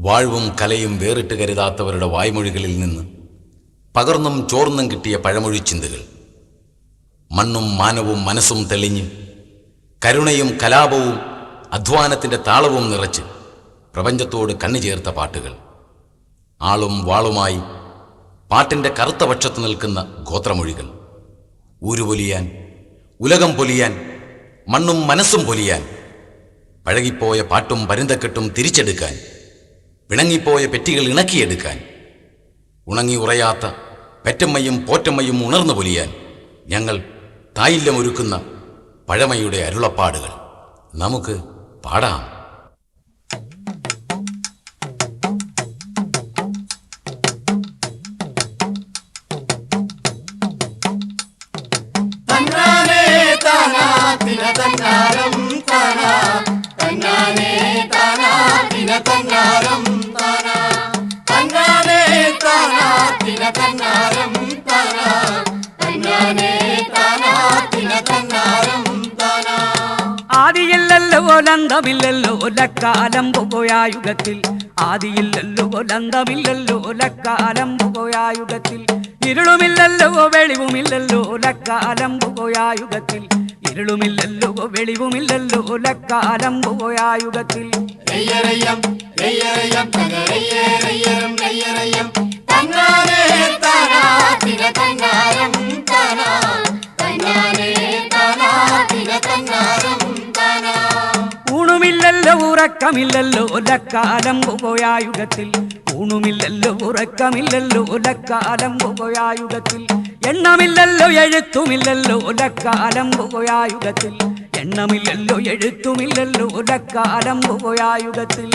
വാഴ്വും കലയും വേറിട്ട് കരുതാത്തവരുടെ വായ്മൊഴികളിൽ നിന്ന് പകർന്നും ചോർന്നും കിട്ടിയ പഴമൊഴി ചിന്തകൾ. മണ്ണും മാനവും മനസ്സും തെളിഞ്ഞ് കരുണയും കലാപവും അധ്വാനത്തിൻ്റെ താളവും നിറച്ച് പ്രപഞ്ചത്തോട് കണ്ണു ചേർത്ത പാട്ടുകൾ. ആളും വാളുമായി പാട്ടിൻ്റെ കറുത്ത പക്ഷത്ത് നിൽക്കുന്ന ഗോത്രമൊഴികൾ. ഊരുപൊലിയാൻ, ഉലകം പൊലിയാൻ, മണ്ണും മനസ്സും പൊലിയാൻ, പഴകിപ്പോയ പാട്ടും പരുന്തക്കെട്ടും തിരിച്ചെടുക്കാൻ, പിണങ്ങിപ്പോയ പെറ്റികൾ ഇണക്കിയെടുക്കാൻ, ഉണങ്ങി ഉറയാത്ത പെറ്റമ്മയും പോറ്റമ്മയും ഉണർന്നു പൊലിയാൻ ഞങ്ങൾ തായില്യമൊരുക്കുന്ന പഴമയുടെ അരുളപ്പാടുകൾ. നമുക്ക് പാടാം. ആദിയില്ലല്ലോ ലന്തമില്ലല്ലോ ലക്കാലം പോയായുഗത്തിൽ, ആദിയില്ലല്ലോ ലന്തമില്ലല്ലോ ലക്കാലം പോയായുഗത്തിൽ, ഇരുളുമില്ലല്ലോ വെളിവുമില്ലല്ലോ ലക്കാലം പോയായുഗത്തിൽ, ഇരുളുമില്ലല്ലോ വെളിവുമില്ലല്ലോ ലക്കാലം പോയായുഗത്തിൽ. ഊണുമില്ലല്ലോ ഉറക്കമില്ലല്ലോ ലക്കാലം പോയായുഗത്തിൽ, ഊണുമില്ലല്ലോ ഉറക്കമില്ലല്ലോ ലക്കാലം പോയായുഗത്തിൽ, എണ്ണമില്ലല്ലോ എഴുത്തുമില്ലല്ലോ ലക്കാലം പോയായുഗത്തിൽ, എണ്ണമില്ലല്ലോ എഴുത്തുമില്ലല്ലോ ലക്കാലം പോയായുഗത്തിൽ.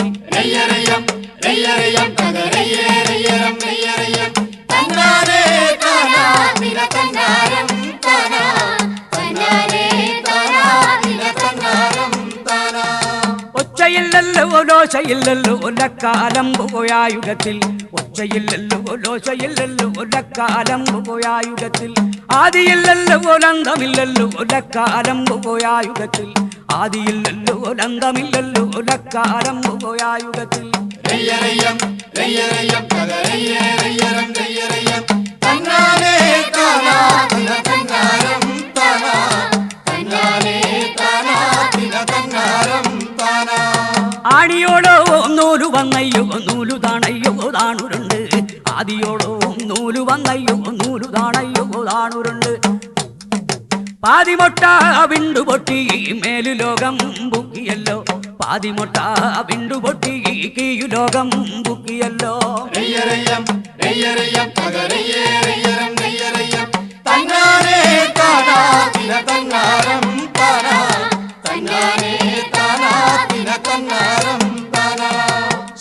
ഒച്ചയില്ലല്ലോ ലോശയില്ലല്ലോ ലക്കാലം പോയായുഗത്തിൽ, ഒച്ചയില്ലല്ലോ ലോശയില്ലല്ലോ ലക്കാലം പോയായുഗത്തിൽ, ആദിയില്ലല്ലോ ലന്തമില്ലല്ലോ ലക്കാലം പോയായുഗത്തിൽ, ആദിയില്ലല്ലോ ലന്തമില്ലല്ലോ ലക്കാലം പോയായുഗത്തിൽ. ആണിയോടോ നൂലു വന്നയ്യോ നൂലു താണയ്യോ താണുരുണ്ട്, ആദിയോടോ നൂലു വന്നയ്യോ നൂലു താണയ്യോ താണുരുണ്ട്, പാതിമൊട്ട വിണ്ടുപൊട്ടി മേലു ലോകം ബുക്കിയല്ലോ, പാതിമൊട്ട വിണ്ടുപൊട്ടി കീയു ലോകം ബുക്കിയല്ലോ.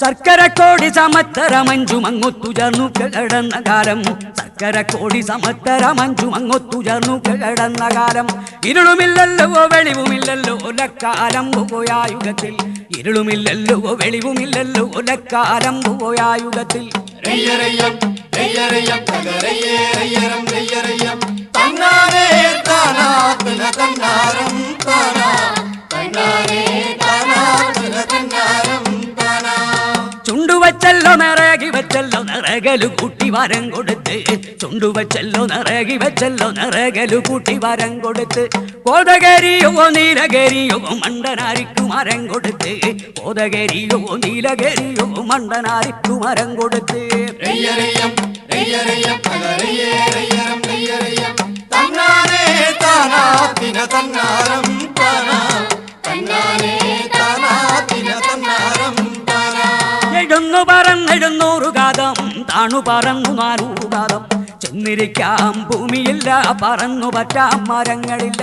ശർക്കരക്കോടി സമത്തരമഞ്ചു മങ്ങൊത്തു ചേർന്നു കിടന്ന കാലം, ശർക്കരക്കോടി സമത്തരമഞ്ചു മങ്ങൊത്തു ചേർന്നു കിടന്ന കാലം, ഇരുളുമില്ലല്ലോ വെളിവുമില്ലല്ലോ ലക്കാലം പോയായുഗത്തിൽ, ഇരുളുമില്ലല്ലോ വെളിവുമില്ലല്ലോ ലക്കാലം പോയായുഗത്തിൽ. ചുണ്ടുവച്ചല്ലോ നിറകി വെച്ചല്ലോ നിറകലു കൂട്ടി വരം കൊടുത്ത്, ചുണ്ടുവച്ചല്ലോ നിറകി വെച്ചല്ലോ നിറകലു കൂട്ടി വരം കൊടുത്ത്, കോതകരിയോ നീലകരിയോ മണ്ടനാരിക്കു മരം കൊടുത്ത്, കോതകരിയോ നീലകരിയോ മണ്ടനാരിക്കു മരം കൊടുത്ത്. എഴുന്നു പറന്നെഴുന്നൂറു കാതം താണു പറന്നു 400 കാതം, ചെന്നിരിക്കാം ഭൂമിയില്ല പറന്നു പറ്റാം മരങ്ങളില്ല,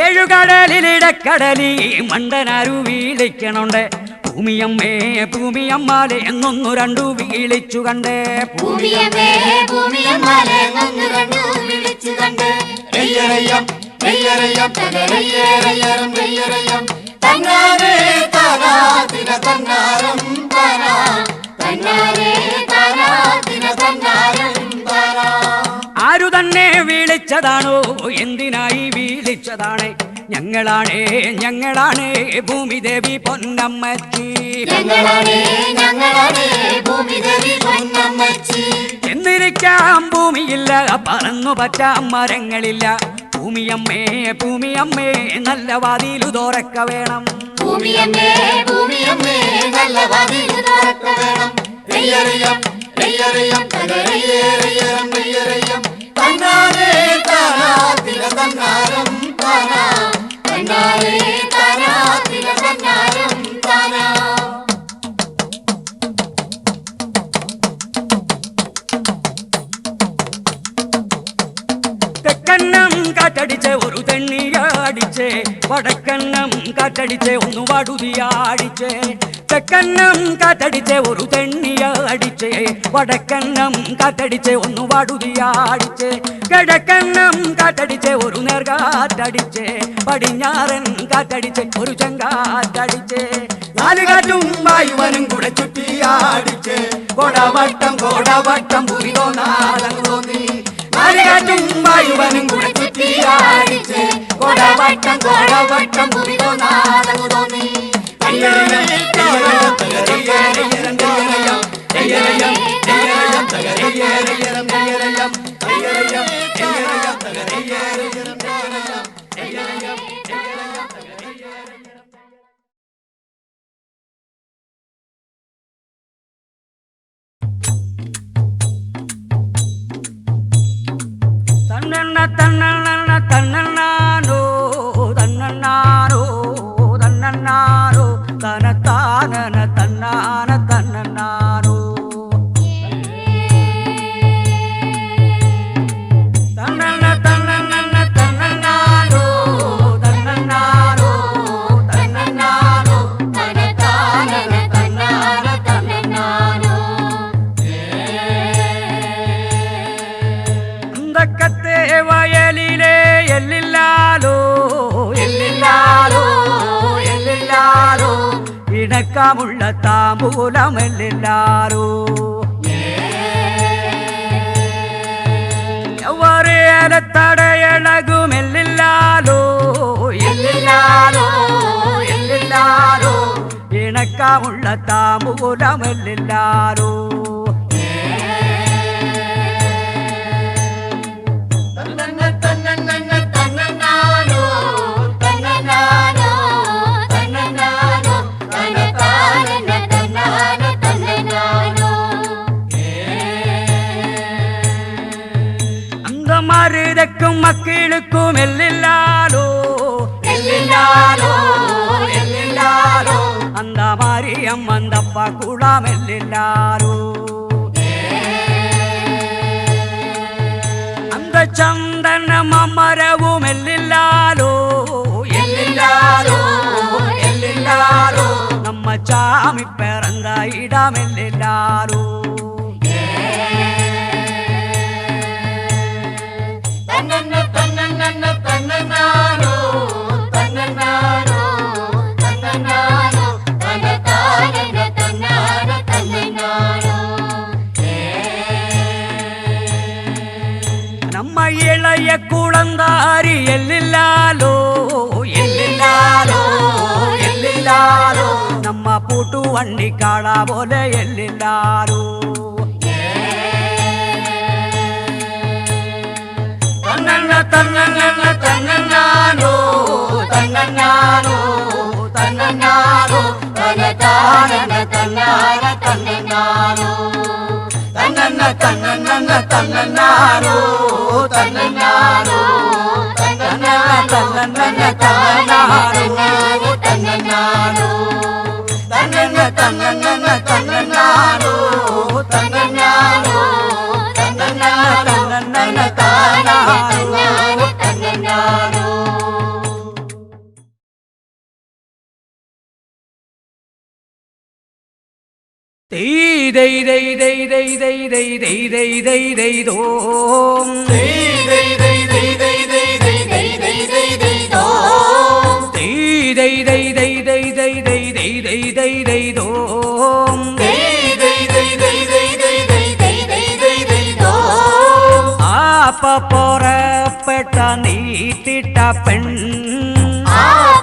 ഏഴുകടലിലിടക്കടലി മണ്ടനാരു വീളിക്കണുണ്ട്, ഭൂമിയമ്മേ ഭൂമിയമ്മാലെ എന്നൊന്നു രണ്ടു വീളിച്ചു കണ്ടേ, ആരു തന്നെ വീളിച്ചതാണോ എന്തിനായി വീളിച്ചതാണ്, ഞങ്ങളാണേ ഞങ്ങളാണേ ഭൂമിദേവി പൊന്നമ്മച്ചി എന്നിരിക്കാം ഭൂമിയില്ല പറന്നു പറ്റാൻ മരങ്ങളില്ല ഭൂമിയമ്മേ ഭൂമിയമ്മേ നല്ല വാതിലു തുറക്ക വേണം ഭൂമിയമ്മേ ഭൂമിയമ്മേ നല്ല വാതിലു തുറക്ക വേണം തന്നാരേ താനാ തിര തന്നാരം താനാ തന്നാരേ താനാ തിര തന്നാരം താനാ തെക്കന്നം കാറ്റടിച്ച് ഒരു തെണ്ണിയാടിച്ച് വടക്കന്നം കാറ്റടിച്ച് ഒന്ന് വടുതിയാടിച്ച് തെക്കന്നം കാറ്റടിച്ച് ഒരു തെണ്ണിയാടിച്ച് വടക്കന്നം കാറ്റടിച്ച് ഒന്ന് വടുതിയാടിച്ച് കിഴക്കന്നം കാറ്റടിച്ച് ഒരു നേർകാറ്റടിച്ച് പടിഞ്ഞാറൻ കാറ്റടിച്ച് ഒരു ചെങ്കാറ്റടിച്ച് നാലുകാറ്റും വായുവനും കൂടെ ചുറ്റിയാടിച്ച് കോടവട്ടം കോടവട്ടം ഭൂമി തോന്നാതങ്ങ് തോന്നി നാലുകാറ്റും വായുവനും കൂടെ ചുറ്റിയാടിച്ച് കോടവട്ടം കോടവട്ടം ഭൂമി തോന്നാതങ്ങ് തോന്നി തന്നണ്ണ തന്നണ്ണ തന്നണ്ണാനോ തന്നണ്ണാനോ തന്നണ്ണാനോ തനത്താനന തന്നാന തന്നണ്ണാനോ തന്നണ്ണ തന്നണ്ണ തന്നണ്ണാനോ തന്നണ്ണാനോ തന്നണ്ണാനോ തനത്താനന തന്നാന തന്നണ്ണാനോ അന്തക്കത്തെ വയലിലെ എല്ലില്ലാലോ എല്ലില്ലാലോ എല്ലില്ലാലോ ഇണക്കമുള്ള താമ്പൂലം എല്ലില്ലാലോ എവരേലത്തടയണകും എല്ലില്ലാലോ എല്ലില്ലാലോ എല്ലില്ലാലോ ഇണക്കമുള്ള താമ്പൂലം എല്ലില്ലാലോ മരുതക്കും മക്കിളുക്കും എല്ലില്ലാലോ എല്ലില്ലാലോ എല്ലില്ലാലോ അന്ത മാരിയം അന്തപ്പ കുളം എല്ലില്ലാലോ അന്ത ചന്ദന മമരവും എല്ലില്ലാലോ എല്ലില്ലാലോ എല്ലില്ലാലോ നമ്മ ചാമി പിറந்த ഇടം എല്ലില്ലാലോ തന്നന്നാനോ തന്നന്നാനോ തന്നന്നാനോ തനതാനന തന്നാന തന്നന്നാനോ നമ്മ ഇളയ കുളന്താരി എല്ലില്ലാലോ എല്ലില്ലാലോ എല്ലില്ലാലോ നമ്മ പൂട്ടു വണ്ടിക്കാട പോലെ എല്ലില്ലാലോ തന്നണ്ണ തന്നണ്ണാനോ തന്നണ്ണാനോ തന്നണ്ണാനോ തനതാനന തന്നാന തന്നണ്ണാനോ തന്നണ്ണ തന്നണ്ണ തന്നണ്ണാനോ തന്നണ്ണാനോ തന്നണ്ണ തന്നണ്ണ തന്നണ്ണാനോ തന്നണ്ണാനോ തന്നണ്ണ തന്നണ്ണ തന്നണ്ണാനോ തന്നണ്ണാനോ തന്നണ്ണ തന്നണ്ണ താനാനോ തന്നണ്ണാനോ ദൈ ദൈ ദൈ ദൈ ദൈ ദൈ ദൈ ദൈ ദൈ ദൈ ദൈ ദോം ദൈ ദൈ ദൈ ദൈ ദൈ ദൈ ദൈ ദൈ ദൈ ദൈ ദൈ ദോം ദൈ ദൈ ദൈ ദൈ ദൈ ദൈ ദൈ ദൈ ദൈ ദൈ ദൈ ദോം ദൈ ദൈ ദൈ ദൈ ദൈ ദൈ ദൈ ദൈ ദൈ ദൈ ദൈ ദോം ആപ്പ പുറപ്പെട്ട നീട്ടിട്ട പെൺ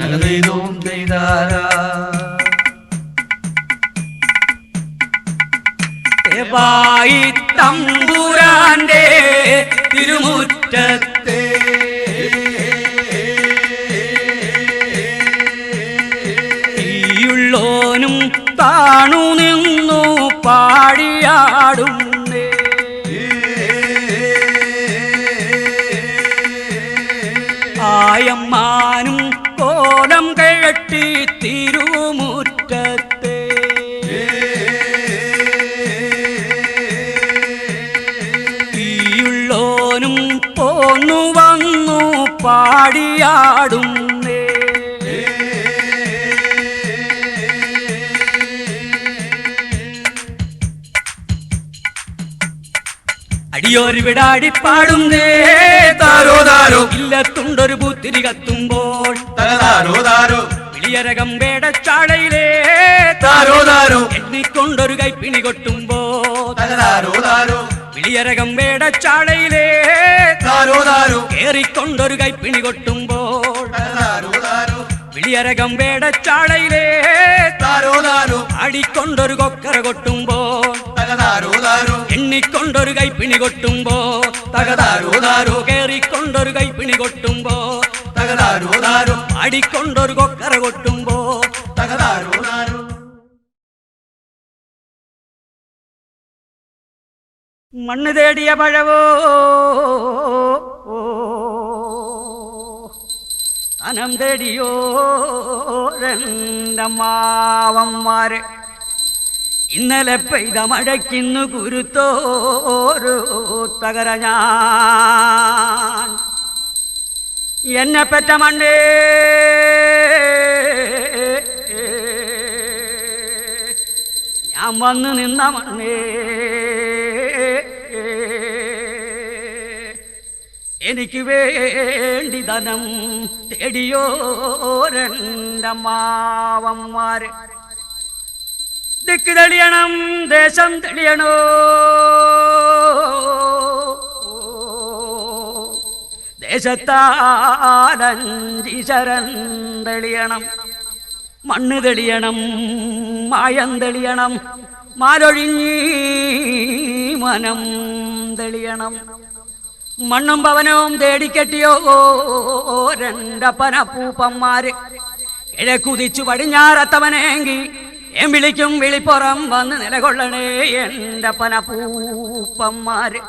തകതൈതോം തൈതാരാ ദേവായി തമ്പുരാന്റെ തിരുമുറ്റത്തെ തീയുള്ളോനും താണു നിന്നു പാടിയാടുന്നേ ആയമ്മാനും കോലം കെട്ടി തിരുമുറ്റത്തെ തീയുള്ളോനും പോന്നു വന്നു പാടിയാടുന്നേ അടിയോര് വിടാടിപ്പാടുന്നേ താരോ താരോ ഇല്ലത്തുണ്ടൊരു പൂത്തിരി കത്തുമ്പോൾ താരോ താരോ വിളിയരകം വേടച്ചാളയിലേ താരോ താരോ എണ്ണിക്കൊണ്ടൊരു കൈപ്പിണി കൊട്ടുമ്പോ താരോ താരോ വിളിയരകം വേടച്ചാളയിലേ താരോ താരോ കേറിക്കൊണ്ടൊരു കൈപ്പിണി കൊട്ടുമ്പോൾ താരോ താരോ വിളിയരകം വേടച്ചാളയിലേ താരോ താരോ ആടിക്കൊണ്ടൊരു കൊക്കര കൊട്ടുമ്പോൾ താരോ താരോ എണ്ണിക്കൊണ്ടൊരു കൈപ്പിണി കൊട്ടുമ്പോ താരോ താരോ കേറിക്കൊണ്ടൊരു കൈപ്പിണി കൊട്ടുമ്പോ താരോ താരോ ആടിക്കൊണ്ടൊരു കൊക്കര കൊട്ടുമ്പോ താരോ താരോ മണ്ണ് തേടിയ പഴവോ ധനം തേടിയോ രണ്ടമ്മാവന്മാര് ഇന്നലെ പെയ്ത മഴയ്ക്കിന്നു കുരുത്തോരു തകര ഞാൻ എന്നെ പെറ്റ മണ്ണേ ഞാൻ വന്നു നിന്ന മണ്ണേ എനിക്ക് വേണ്ടി ധനം തേടിയോ രണ്ടമ്മാവന്മാര് ദിക്ക് തെളിയണം ദേശം തെളിയണോ ദേശത്താലഞ്ചിശരൻ തെളിയണം മണ്ണ് തെളിയണം മായം തെളിയണം മാലൊഴിഞ്ഞി മനം തെളിയണം മണ്ണും പവനവും തേടിക്കെട്ടിയോ രണ്ടപ്പനപ്പൂപ്പന്മാര് കിഴക്കുതിച്ചു പടിഞ്ഞാറത്തവനെങ്കി വിളിക്കും വിളിപ്പുറം വന്ന് നിലകൊള്ളണേ എൻ്റെ പനപ്പൂപ്പന്മാര്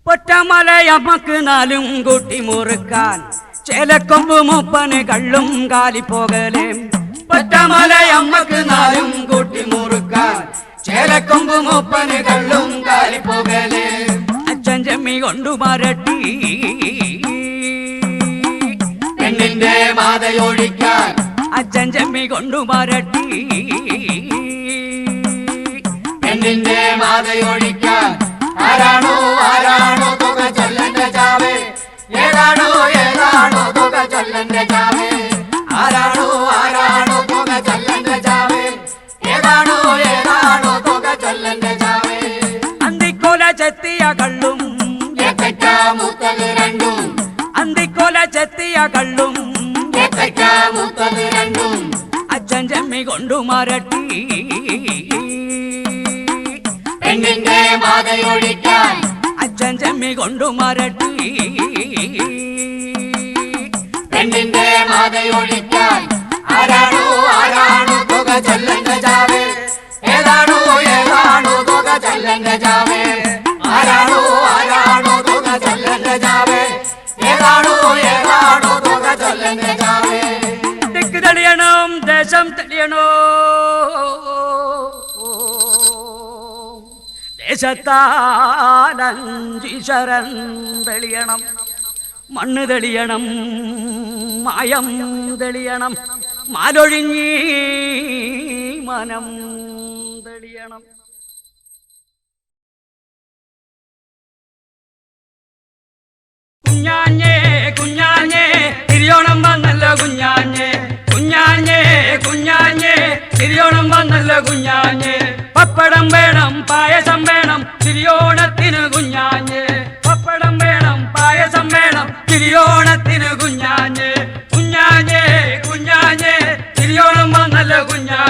പൊറ്റമലയമ്മക്ക് നാലും കൂട്ടി മുറുക്കാൻ ചേലക്കൊമ്പ് മൂപ്പന് കള്ളും കാലിപ്പോകലേ പൊറ്റമലയമ്മക്ക് നാലും കൂട്ടി മുറുക്കാൻ ചേലക്കൊമ്പ് മൂപ്പന് കള്ളും കാലിപ്പോകലേ അച്ഛൻ ചെമ്മി കൊണ്ടു മരട്ടി പെണ്ണിന്റെ മാതയൊഴിക്കാൻ അച്ഛൻ ചെമ്മി കൊണ്ടു മരട്ടി പെണ്ണിന്റെ മാതയൊഴിക്കാൻ ആരാണോ ആരാണോ തുക ചൊല്ലന്റെ ചാവേ ഏതാണോ ഏതാണോ തുക ചൊല്ലന്റെ ചാവേ ആരാണോ ആരാണോ തുക ചൊല്ലന്റെ ചാവേ ഏതാണോ ഏതാണോ തുക ചൊല്ലന്റെ ചാവേ അന്തിക്കോല ചെത്തിയ കള്ളും മൂത്തത് രണ്ടും അന്തിക്കോല ചെത്തിയ കള്ളും മൂത്തത് രണ്ടും അച്ഛൻ ചെമ്മി കൊണ്ടു മരട്ടി പെണ്ണിന്റെ മാതയൊഴിക്കാൻ അച്ഛൻ ചെമ്മി കൊണ്ടു മരട്ടി പെണ്ണിന്റെ മാതയൊഴിക്കാൻ ആരാണോ ആരാണോ തുക ചൊല്ലന്റെ ചാവേ ഏതാണോ ഏതാണോ തുക ചൊല്ലന്റെ ചാവേ ആരാണോ ആരാണോ തുക ചൊല്ലന്റെ ചാവേ ഏതാണോ ഏതാണോ തുക ചൊല്ലന്റെ ചാവേ ദിക്ക് തെളിയണം ദേശം തെളിയണോ ദേശത്താലഞ്ചിശരൻ തെളിയണം മണ്ണ് തെളിയണം മായം തെളിയണം മാലൊഴിഞ്ഞി മനം തെളിയണം കുഞ്ഞാഞ്ഞേ കുഞ്ഞാഞ്ഞേ തിരിയോണം വന്നല്ലോ കുഞ്ഞാഞ്ഞേ കുഞ്ഞാഞ്ഞേ കുഞ്ഞാഞ്ഞേ തിരിയോണം വന്നല്ലോ കുഞ്ഞാഞ്ഞേ പപ്പടം വേണം പായസം വേണം തിരിയോണത്തിന് കുഞ്ഞാഞ്ഞേ പപ്പടം വേണം പായസം വേണം തിരിയോണത്തിന് കുഞ്ഞാഞ്ഞേ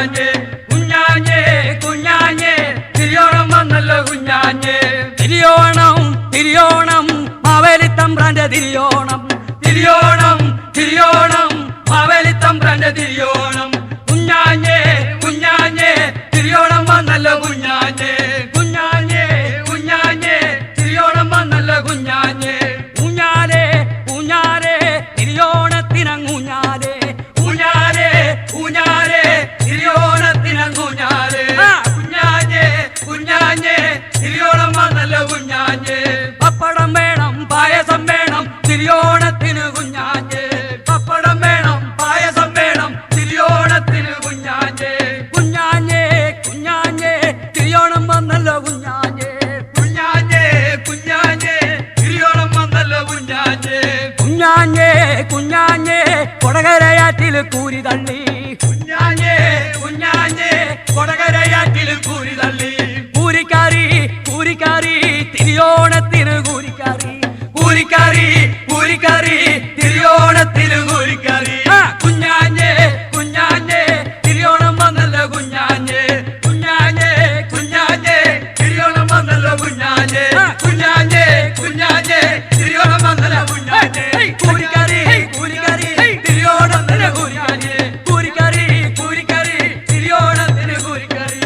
കുഞ്ഞാഞ്ഞേ കുഞ്ഞാഞ്ഞേ കുഞ്ഞാഞ്ഞേ തിരിയോണം വന്നല്ലോ കുഞ്ഞാഞ്ഞേ തിരിയോണം തിരിയോണം മാവേലി തമ്പ്രാന്റെ തിരിയോണം തിരിയോണം തിരിയോണം മാവേലി തമ്പ്രാന്റെ തിരിയോണം കുഞ്ഞാഞ്ഞേ കുഞ്ഞാഞ്ഞേ തിരിയോണം വന്നല്ലോ കുഞ്ഞാഞ്ഞേ കുഞ്ഞാഞ്ഞേ കുഞ്ഞാഞ്ഞേ തിരിയോണം വന്നല്ലോ കുഞ്ഞാഞ്ഞേ ഊഞ്ഞാലേ ഊഞ്ഞാലേ തിരിയോണത്തിനങ്ങൂഞ്ഞാലേ ഊഞ്ഞാലേ ഊഞ്ഞാലേ തിരിയോണത്തിനങ്ങൂഞ്ഞാലേ കുഞ്ഞാഞ്ഞേ കുഞ്ഞാഞ്ഞേ തിരിയോണം വന്നല്ലോ കുഞ്ഞാഞ്ഞേ പപ്പടം വേണം പായസം വേണം തിരിയോണത്തിന് കുഞ്ഞാഞ്ഞേ പപ്പടം വേണം പായസം വേണം തിരിയോണത്തിന് കുഞ്ഞാഞ്ഞേ കുഞ്ഞാഞ്ഞേ കുഞ്ഞാഞ്ഞേ തിരിയോണം വന്നല്ലോ കുഞ്ഞാഞ്ഞേ കുഞ്ഞാഞ്ഞേ കുഞ്ഞാഞ്ഞേ തിരിയോണം വന്നല്ലോ കുഞ്ഞാഞ്ഞേ കുഞ്ഞാഞ്ഞേ കുഞ്ഞാഞ്ഞേ കൊടകരയാറ്റിൽ കൂരി തള്ളി കുഞ്ഞാഞ്ഞേ കുഞ്ഞാഞ്ഞേ കൊടകരയാറ്റിൽ കൂരി തള്ളി കൂരിക്കാരി കൂരിക്കാരി തിരിയോണത്തിന് കൂരിക്കാരി കൂരിക്കാരി കൂരിക്കാരി തിരിയോണത്തിന് കൂരിക്കാരി കുഞ്ഞാഞ്ഞേ കുഞ്ഞാഞ്ഞേ തിരിയോണം വന്നല്ലോ കുഞ്ഞാഞ്ഞേ കുഞ്ഞാഞ്ഞേ കുഞ്ഞാഞ്ഞേ തിരിയോണം വന്നല്ലോ കുഞ്ഞാഞ്ഞേ കുഞ്ഞാഞ്ഞേ കുഞ്ഞാഞ്ഞേ തിരിയോണം വന്നല്ലോ കുഞ്ഞാഞ്ഞേ കൂരിക്കാരി കൂരിക്കാരി തിരിയോണം തന്നെ കുഞ്ഞാഞ്ഞേ കൂരിക്കാരി കൂരിക്കാരി തിരിയോണത്തിന് കൂരിക്കാരി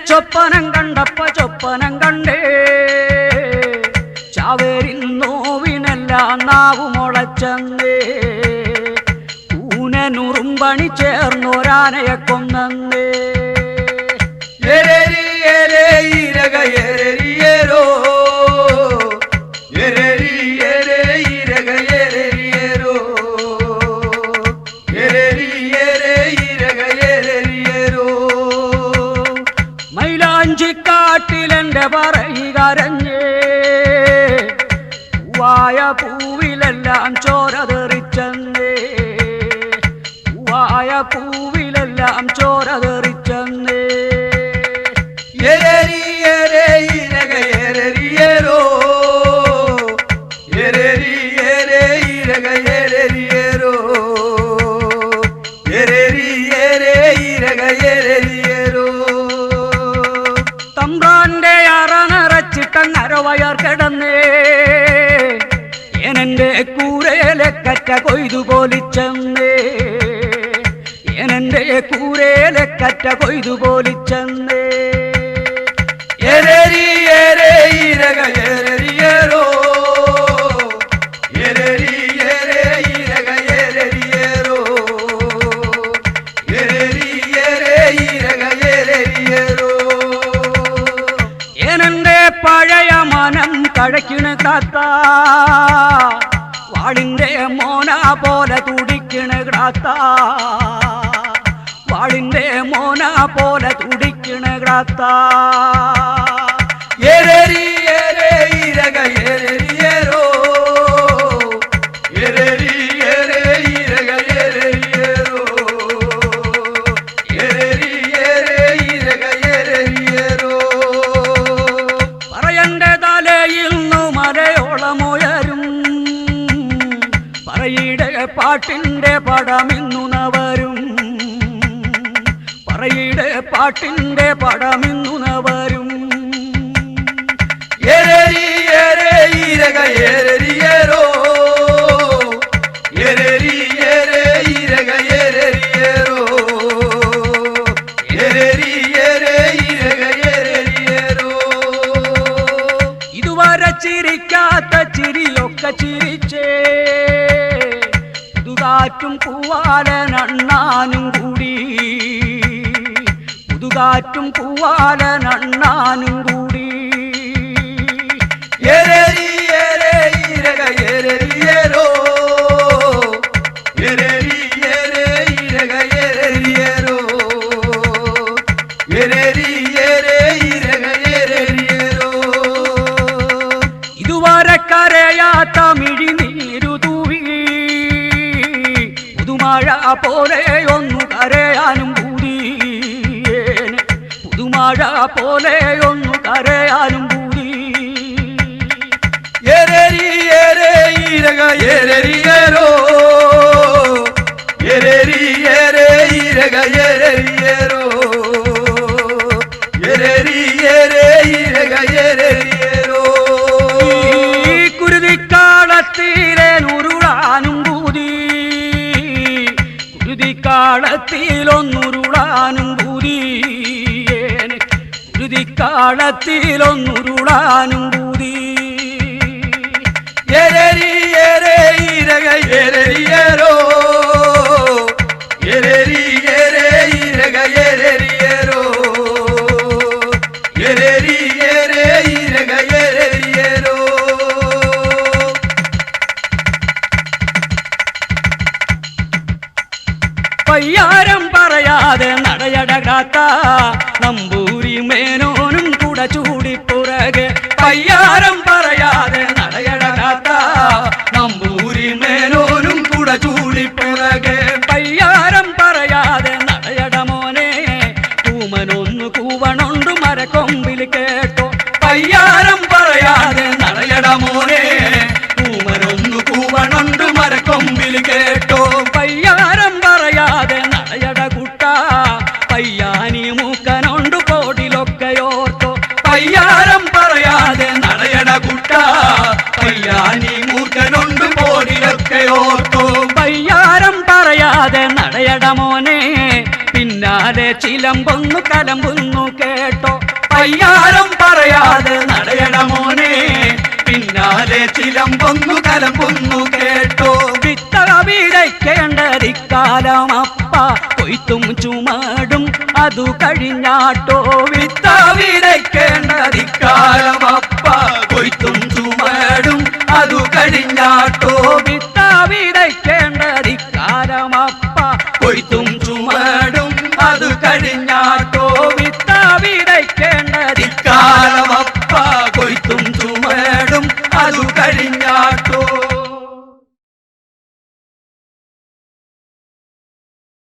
ചൊപ്പനം കണ്ടപ്പ ചൊപ്പനം കണ്ടേ ചാവേരിന്നോവിനെല്ലാം നാവു മുളച്ചന്നേ ഊനനുറുമ്പണി ചേർന്നൊരാനയെ കൊന്നേ മൈലാഞ്ചിക്കാട്ടിലെന്റെ പറയുകരഞ്ഞേ പൂവായ പൂവിലെല്ലാം ചോര തെറിച്ചെന്നേ പൂവായ പൂവിലെല്ലാം ചോര തെറിച്ചെന്നേ തമ്പ്രാന്റെ അറ നിറച്ചിട്ട നരവയർ കിടന്നേ എനന്റെ കൂരേലെ കറ്റ കൊയ്തു പോലിച്ചെന്നേ എനന്റെ കൂരേലെ കറ്റ കൊയ്തു പോലിച്ചെന്നേ എരരി എരേ ഇരക എരരിയേരോ എരരി എരേ ഇരക എരരിയേരോ എരരി എരേ ഇരക എരരിയേരോ എനന്റെ പഴയ മനം കഴക്കിണ് കാത്ത വാളിന്റെ മോന പോലെ തുടിക്കിണ് ഗ്രാത്ത വാളിന്റെ മോന പോലെ തുടിക്കിണ് ഗ്രാത്ത എരരി എരേ ഇരക എരരിയേരോ എരരി എരേ ഇരക എരരിയേരോ എരരി എരേ ഇരക എരരിയേരോ പറയന്റെ തലയിൽ നിന്നു മലയോളമുയരും പറയുടെ പാട്ടിന്റെ പടമിന്നു നവരും പറയുടെ പാട്ടിന്റെ പടമിന്നു നവരും എരരി എരേ ഇരക എരരിയേരോ എരരി എരേ ഇരക എരരിയേരോ എരരി എരേ ഇരക എരരിയേരോ ഇതുവരെ ചിരിക്കാത്ത ചിരിയൊക്കെ ചിരിച്ചേ പുതുകാറ്റും പൂവാലനണ്ണാനും കൂടി പുതുകാറ്റും പൂവാലനണ്ണാനും കൂടി എരരി എരേ ഇരക എരരിയേരോ എരരി എരേ ഇരക എരരിയേരോ എരരി എരേ ഇരക എരരിയേരോ ഇതുവരെ കരയാത്ത മിഴിനീരു തൂവി പുതുമഴ പോലെ ഒന്നു കരയാനും കൂടി പുതുമഴ പോലെ ഒന്നു കരയാനും കൂടി എരരി എരേ ഇരക എരരിയേരോ എരരി എരേ ഇരക എരരിയേരോ എരരി എരേ ഇരക എരരിയേരോ കുരുതിക്കാളത്തിലെ നുരുളാനും കൂതി കുരുതിക്കാളത്തിലൊന്നുരുളാനും കൂതി കുരുതിക്കാളത്തിലൊന്നുരുളാനും കൂതി എരരി എരേ ഇരക എരരിയേരോ എരരി എരേ ഇരക എരരിയേരോ എരരി എരേ ഇരക എരരിയേരോ പയ്യാരം പറയാതെ നടയടകാത്ത നമ്പൂരി മേനോനും കുട ചൂടിപ്പുറകെ പയ്യാരം പറയാതെ നടയടകാത്ത നമ്പൂരി മേനോനും കുട ചൂടിപ്പിറകെ പയ്യാരം പറയാതെ നടയടമോനെ കൂമനൊന്നു കൂവണുണ്ടു മരക്കൊമ്പിൽ കേട്ടോ പയ്യാരം പറയാതെ നടയടമോനെ കൂമനൊന്നു കൂവണുണ്ടു മരക്കൊമ്പിൽ കേട്ടോ പയ്യാരം പറയാതെ നടയട കുട്ട പയ്യാനി മൂക്കനൊണ്ടു കോടിലൊക്കെയോർത്തോ പയ്യാരം പറയാതെ നടയട കുട്ട പയ്യാനി മൂക്കനൊണ്ടു കോടിലൊക്കെ ഓർത്തോ പയ്യാരം പറയാതെ നടയടമോനെ പിന്നാലെ ചിലമ്പൊന്നു കലമ്പുന്നു കേട്ടോ പയ്യാരം പറയാതെ നടയടമോനെ പിന്നാലെ ചിലമ്പൊന്നു കലമ്പുന്നു കേട്ടോ വിത്തക വിതയ്ക്കേണ്ടതിക്കാലമപ്പ കൊയ്ത്തും ചുമടും അതു കഴിഞ്ഞാട്ടോ വിത്ത വിതയ്ക്കേണ്ടതിക്കാലമപ്പ കൊയ്ത്തും ചുമടും അതു കഴിഞ്ഞാട്ടോ വിത്ത